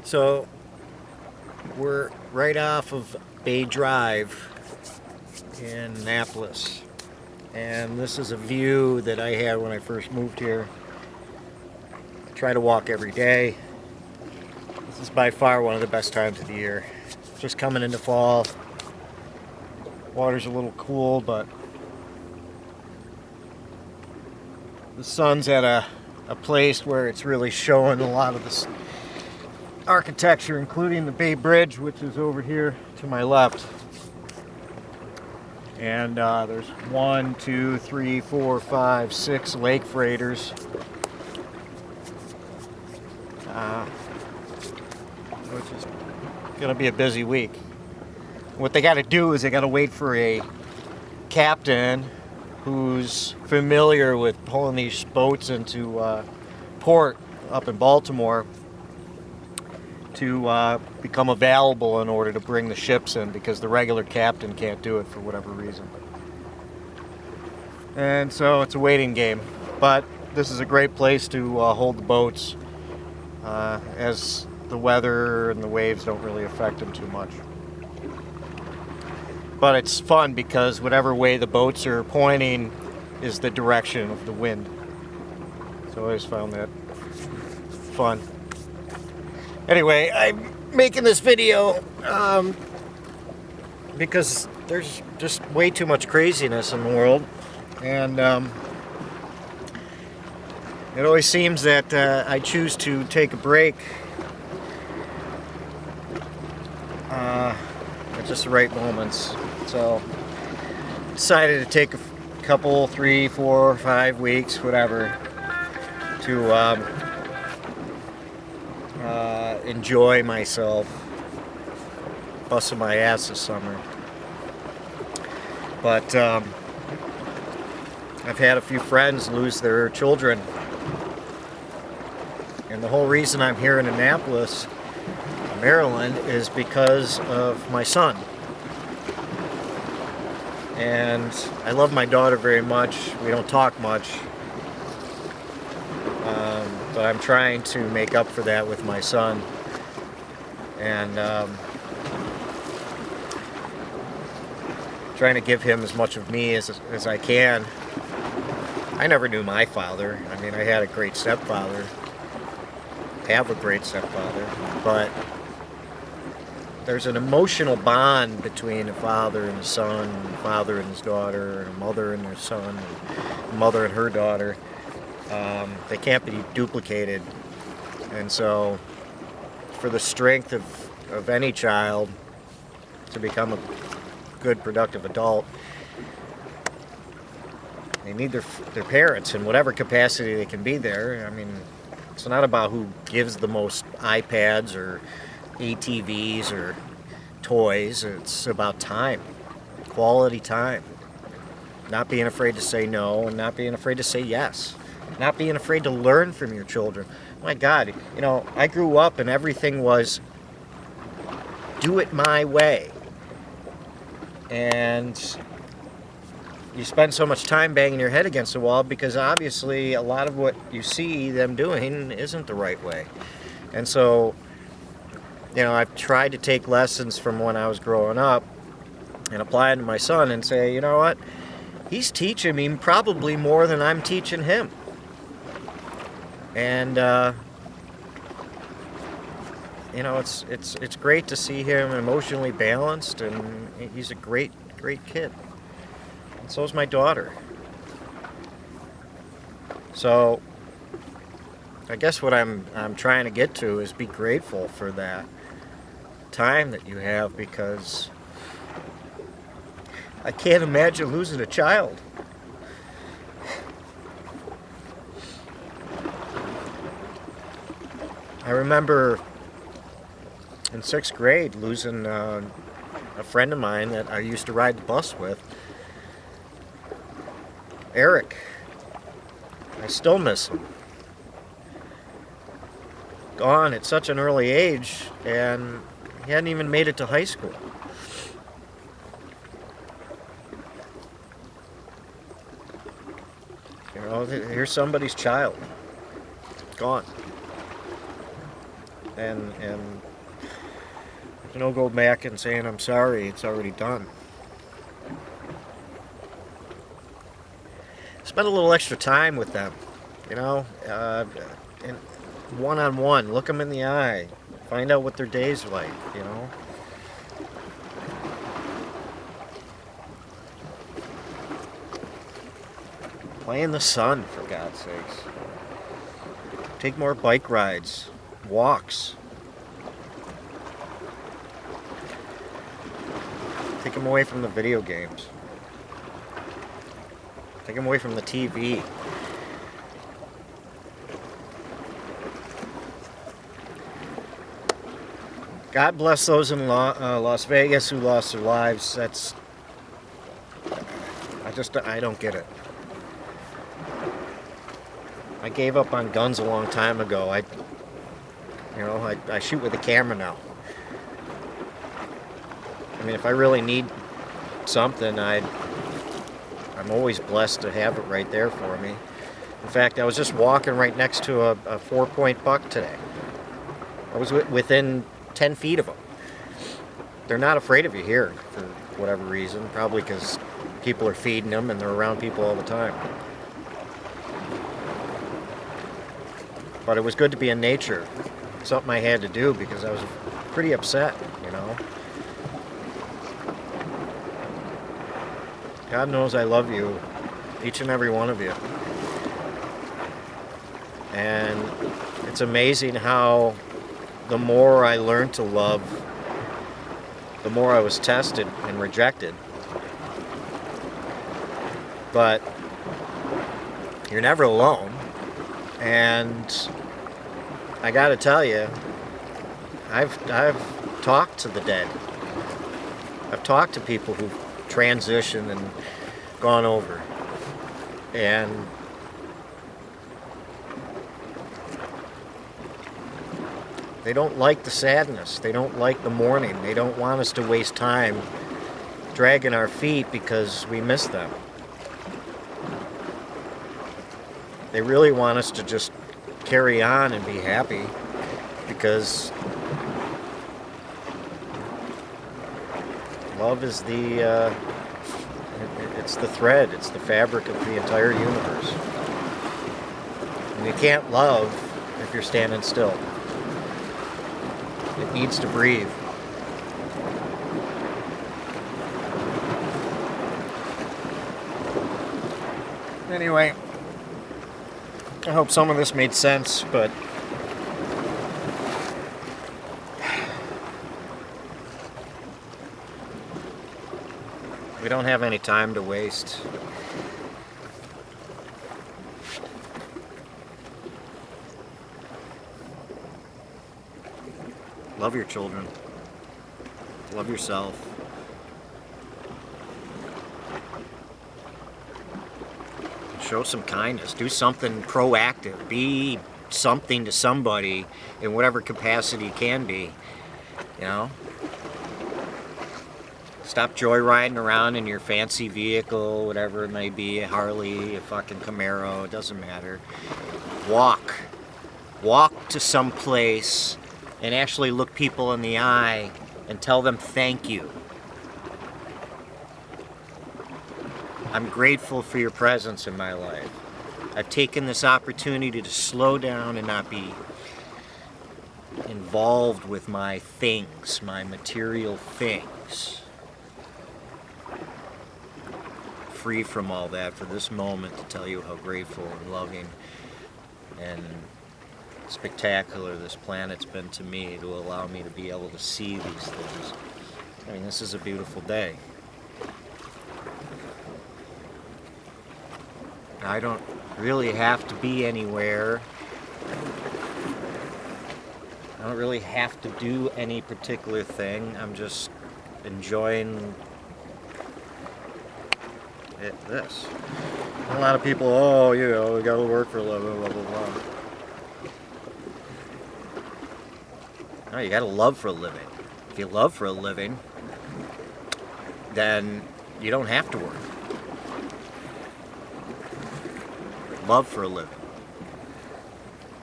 So we're right off of Bay Drive in Annapolis, and this is a view that I had when I first moved here. I try to walk every day. This is by far one of the best times of the year. Just coming into fall. Water's a little cool, but the sun's at a place where it's really showing a lot of this architecture, including the Bay Bridge, which is over here to my left. And there's 1, 2, 3, 4, 5, 6 lake freighters. Which is going to be a busy week. What they got to do is they got to wait for a captain who's familiar with pulling these boats into port up in Baltimore to become available in order to bring the ships in, because the regular captain can't do it for whatever reason. And so it's a waiting game. But this is a great place to hold the boats, as the weather and the waves don't really affect them too much. But it's fun because whatever way the boats are pointing is the direction of the wind. So I always found that fun. Anyway, I'm making this video because there's just way too much craziness in the world, and it always seems that I choose to take a break at just the right moments. So decided to take a couple, 3, 4, 5 weeks, whatever, to enjoy myself, busting my ass this summer. But I've had a few friends lose their children, and the whole reason I'm here in Annapolis, Maryland, is because of my son. And I love my daughter very much. We don't talk much, but I'm trying to make up for that with my son. And trying to give him as much of me as I can. I never knew my father. I mean, I had a great stepfather. Have a great stepfather. But there's an emotional bond between a father and a son, and a father and his daughter, and a mother and their son, and a mother and her daughter. They can't be duplicated. And so for the strength of any child to become a good, productive adult, they need their parents in whatever capacity they can be there. I mean, it's not about who gives the most iPads or ATVs or toys. It's about time, quality time. Not being afraid to say no, and not being afraid to say yes. Not being afraid to learn from your children. My God, you know, I grew up and everything was do it my way. And you spend so much time banging your head against the wall because obviously a lot of what you see them doing isn't the right way. And so, you know, I've tried to take lessons from when I was growing up and apply them to my son and say, you know what? He's teaching me probably more than I'm teaching him. And you know, it's great to see him emotionally balanced, and he's a great kid. And so is my daughter. So I guess what I'm trying to get to is be grateful for that time that you have, because I can't imagine losing a child. I remember in 6th grade losing a friend of mine that I used to ride the bus with, Eric. I still miss him. gone at such an early age, and he hadn't even made it to high school. You know, here's somebody's child gone, and there's no go back and saying I'm sorry. It's already done. Spend a little extra time with them, you know, and one-on-one. Look them in the eye. Find out what their day's like, you know. Play in the sun, for God's sakes. Take more bike rides, walks. Take them away from the video games. Take them away from the TV. God bless those in Las Vegas who lost their lives. I don't get it. I gave up on guns a long time ago. I shoot with a camera now. I mean, if I really need something, I'm always blessed to have it right there for me. In fact, I was just walking right next to a 4-point buck today. I was within 10 feet of them. They're not afraid of you here for whatever reason. Probably because people are feeding them and they're around people all the time. But it was good to be in nature. Something I had to do because I was pretty upset, you know. God knows I love you, each and every one of you. And it's amazing how the more I learned to love, the more I was tested and rejected. But you're never alone. And I gotta tell you, I've talked to the dead. I've talked to people who've transitioned and gone over. And they don't like the sadness. They don't like the mourning. They don't want us to waste time dragging our feet because we miss them. They really want us to just carry on and be happy because love is it's the thread, it's the fabric of the entire universe. And you can't love if you're standing still. It needs to breathe. Anyway, I hope some of this made sense, but we don't have any time to waste. Love your children. Love yourself. Show some kindness. Do something proactive. Be something to somebody in whatever capacity you can be. You know? Stop joyriding around in your fancy vehicle, whatever it may be, a Harley, a fucking Camaro, it doesn't matter. Walk. Walk to some place and actually look people in the eye and tell them thank you. I'm grateful for your presence in my life. I've taken this opportunity to slow down and not be involved with my things, my material things. Free from all that for this moment to tell you how grateful and loving and spectacular this planet's been to me to allow me to be able to see these things. I mean, this is a beautiful day. I don't really have to be anywhere. I don't really have to do any particular thing. I'm just enjoying this. A lot of people, oh, you know, we gotta work for a living, blah, blah, blah. No, you got to love for a living. If you love for a living, then you don't have to work. Love for a living.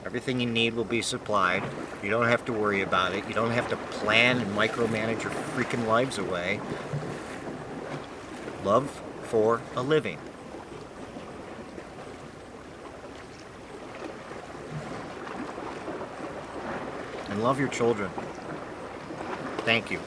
Everything you need will be supplied. You don't have to worry about it. You don't have to plan and micromanage your freaking lives away. Love for a living. And love your children. Thank you.